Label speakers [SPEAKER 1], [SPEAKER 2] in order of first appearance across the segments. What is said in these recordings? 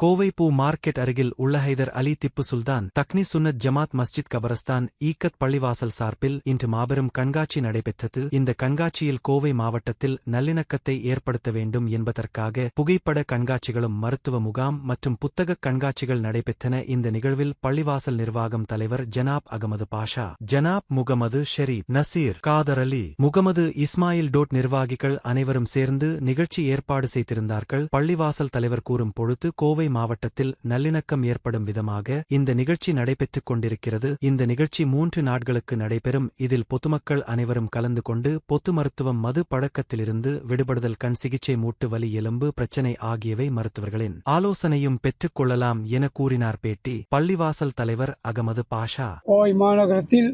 [SPEAKER 1] கோவை பூ மார்க்கெட் அருகில் உள்ள ஹைதர் அலி திப்பு சுல்தான் தக்னி சுன்னத் ஜமாத் மஸ்ஜித் கபரஸ்தான் ஈக்கத் பள்ளிவாசல் சார்பில் இன்று மாபெரும் கண்காட்சி நடைபெற்றது. இந்த கண்காட்சியில் கோவை மாவட்டத்தில் நல்லிணக்கத்தை ஏற்படுத்த வேண்டும் என்பதற்காக புகைப்பட கண்காட்சிகளும் மருத்துவ முகாம் மற்றும் புத்தகக் கண்காட்சிகள் நடைபெற்றன. இந்த நிகழ்வில் பள்ளிவாசல் நிர்வாகம் தலைவர் ஜனாப் அகமது பாஷா, ஜனாப் முகமது ஷெரீப், நசீர், காதர் அலி, முகமது இஸ்மாயில் டோட் நிர்வாகிகள் அனைவரும் சேர்ந்து நிகழ்ச்சி ஏற்பாடு செய்திருந்தார்கள். பள்ளிவாசல் தலைவர் கூறும் பொழுது கோவை மாவட்டத்தில் நல்லிணக்கம் ஏற்படும் விதமாக இந்த நிகழ்ச்சி நடைபெற்றுக் கொண்டிருக்கிறது. இந்த நிகழ்ச்சி 3 நாட்களுக்கு நடைபெறும். இதில் பொதுமக்கள் அனைவரும் கலந்து கொண்டு பொது மருத்துவம், மது பழக்கத்திலிருந்து விடுபடுதல், கண் சிகிச்சை, மூட்டு வலி, எலும்பு பிரச்சினை ஆகியவை மருத்துவர்களின் ஆலோசனையும் பெற்றுக் கொள்ளலாம் என கூறினார். பேட்டி பள்ளிவாசல் தலைவர் அகமது பாஷா.
[SPEAKER 2] கோவை மாநகரத்தில்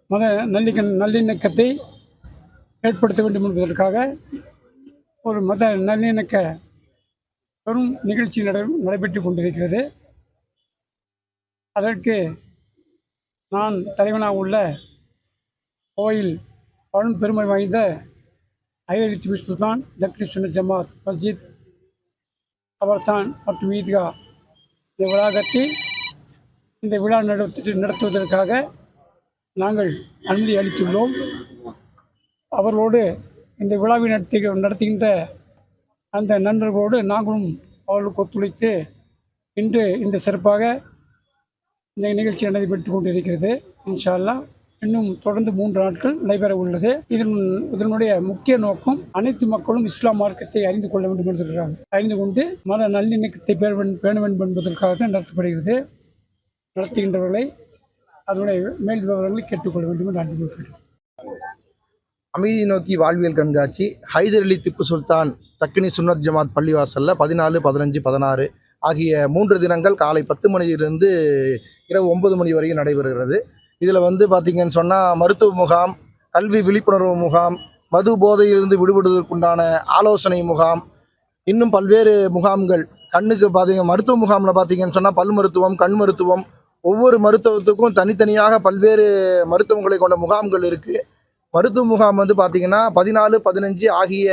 [SPEAKER 2] மத நல்லிணக்கத்தை ஏற்படுத்த வேண்டும் என்பதற்காக ஒரு மத நல்லிணக்க பெரும் நிகழ்ச்சி நடைபெற்றுக் கொண்டிருக்கிறது. அதற்கு நான் தலைவனாக உள்ள கோயில் பழம் பெருமை வாய்ந்த ஹைதர் அலி திப்பு சுல்தான் தக்னி சுன்னத் ஜமாத் மஸ்ஜித் கபரஸ்தான் மற்றும் ஈத்கா இந்த வளாகத்தில் இந்த விழா நடத்துவதற்காக நாங்கள் அனுமதி அளித்துள்ளோம். அவர்களோடு இந்த விழாவை நடத்துகின்ற அந்த நண்பர்களோடு நாங்களும் அவர்களுக்கு ஒத்துழைத்து இன்று இந்த சிறப்பாக இந்த நிகழ்ச்சி நடைபெற்றுக் கொண்டிருக்கிறது. இன்ஷா அல்லாஹ் இன்னும் தொடர்ந்து 3 நாட்கள் நடைபெற உள்ளது. இதனுடைய முக்கிய நோக்கம் அனைத்து மக்களும் இஸ்லாம் மார்க்கத்தை அறிந்து கொள்ள வேண்டும் என்பதற்காக, அறிந்து கொண்டு மத நல்லிணக்கத்தை பேண வேண்டும் என்பதற்காக தான் நடத்தப்படுகிறது. நடத்துகின்றவர்களை அதனுடைய மேல் விவரங்களை கேட்டுக்கொள்ள வேண்டும் என்று அனுப்பிவிட்டேன்.
[SPEAKER 3] அமைதி நோக்கி வாழ்வியல் கண்காட்சி ஹைதர் அலி திப்பு சுல்தான் தக்னி சுன்னத் ஜமாத் பள்ளிவாசலில் 14, 15, 16 ஆகிய 3 தினங்கள் காலை 10 மணியிலிருந்து இரவு 9 மணி வரையும் நடைபெறுகிறது. இதில் பார்த்திங்கன்னு சொன்னால் மருத்துவ முகாம், கல்வி விழிப்புணர்வு முகாம், மது போதையிலிருந்து விடுபடுவதற்குண்டான ஆலோசனை முகாம், இன்னும் பல்வேறு முகாம்கள். கண்ணுக்கு மருத்துவ முகாமில் பார்த்திங்கன்னு சொன்னால் பல் மருத்துவம், கண் மருத்துவம், ஒவ்வொரு மருத்துவத்துக்கும் தனித்தனியாக பல்வேறு மருத்துவங்களை கொண்ட முகாம்கள் இருக்குது. மருத்துவ முகாம் பார்த்திங்கன்னா 14, 15 ஆகிய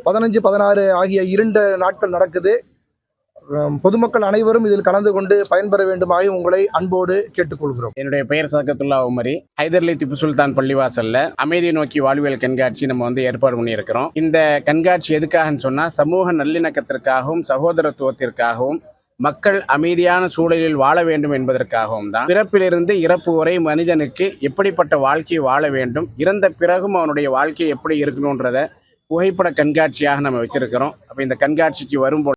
[SPEAKER 3] 15, 16 ஆகிய 2 நாட்கள் நடக்குது. பொதுமக்கள் அனைவரும் இதில் கலந்து கொண்டு பயன்பெற வேண்டுமாய் உங்களை அன்போடு கேட்டுக்கொள்கிறோம்.
[SPEAKER 4] என்னுடைய பெயர் சதகத்துல்லா உமரி. ஹைதர் அலி திப்பு சுல்தான் பள்ளிவாசல்ல அமைதி நோக்கி வாழ்வியல் கண்காட்சி நம்ம ஏற்பாடு பண்ணியிருக்கிறோம். இந்த கண்காட்சி எதுக்காகன்னு சொன்னா சமூக நல்லிணக்கத்திற்காகவும் சகோதரத்துவத்திற்காகவும் மக்கள் அமைதியான சூழலில் வாழ வேண்டும் என்பதற்காகவும் தான். பிறப்பிலிருந்து இறப்பு வரை மனிதனுக்கு எப்படிப்பட்ட வாழ்க்கையை வாழ வேண்டும், இறந்த பிறகும் அவனுடைய வாழ்க்கை எப்படி இருக்கணுன்றத புகைப்பட கண்காட்சியாக நம்ம வச்சிருக்கிறோம். அப்போ இந்த கண்காட்சிக்கு வரும்போது